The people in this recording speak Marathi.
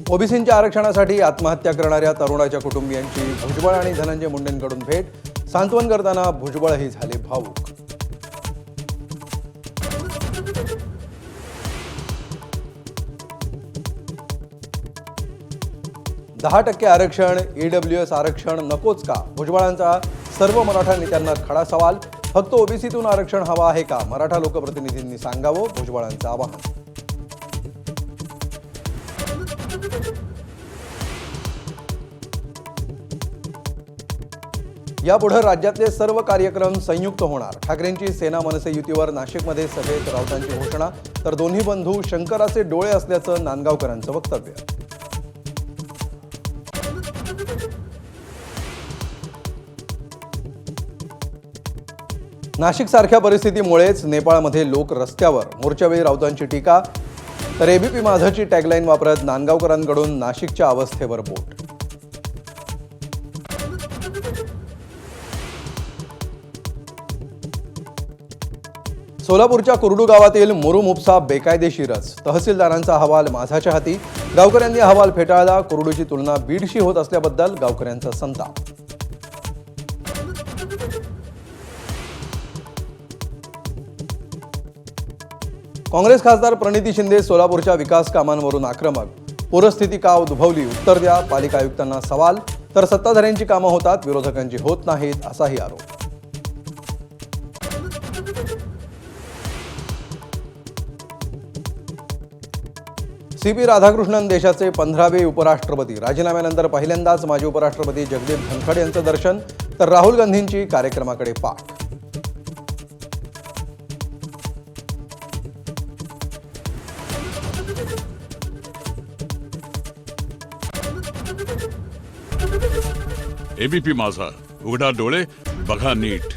ओबीसींच्या आरक्षणासाठी आत्महत्या करणाऱ्या तरुणाच्या कुटुंबियांची भुजबळ आणि धनंजय मुंडेंकडून भेट। सांत्वन करताना भुजबळही झाले भावुक। दहा 10% आरक्षण, ईडब्ल्यूएस आरक्षण नकोच का? भुजबळांचा सर्व मराठा नेत्यांना खडा सवाल। फक्त ओबीसीतून आरक्षण हवा आहे का? मराठा लोकप्रतिनिधींनी सांगावं, भुजबळांचं आवाहन। यापुढे राज्यातले सर्व कार्यक्रम संयुक्त होणार। ठाकरेंची सेना मनसे युतीवर नाशिकमध्ये सभेत राऊतांची घोषणा, तर दोन्ही बंधू शंकराचे डोळे असल्याचं नांदगावकरांचं वक्तव्य। नाशिकसारख्या परिस्थितीमुळेच नेपाळमध्ये लोक रस्त्यावर, मोर्चावेळी राऊतांची टीका, तर एबीपी माझाची टॅगलाईन वापरत नांदगावकरांकडून नाशिकच्या अवस्थेवर बोट। सोलापूरच्या कुरडू गावातील मुरुम उपसा बेकायदेशीरच, तहसीलदारांचा अहवाल माझाच्या हाती। गावकऱ्यांनी अहवाल फेटाळला। कुरडूची तुलना बीडशी होत असल्याबद्दल गावकऱ्यांचा संताप। काँग्रेस खासदार प्रणिती शिंदे सोलापूरच्या विकास कामांवरून आक्रमक। पूरस्थिती का उद्भवली, उत्तर द्या, पालिका आयुक्तांना सवाल, तर सत्ताधाऱ्यांची कामं होतात, विरोधकांची होत नाहीत, असाही आरोप। सीपी राधाकृष्णन देशाचे 15वे उपराष्ट्रपती। राजीनाम्यानंतर पहिल्यांदाच माजी उपराष्ट्रपती जगदीप धनखड यांचं दर्शन, तर राहुल गांधींची कार्यक्रमाकडे पाठ। एबीपी माझा, उघडा डोळे बघा नीट।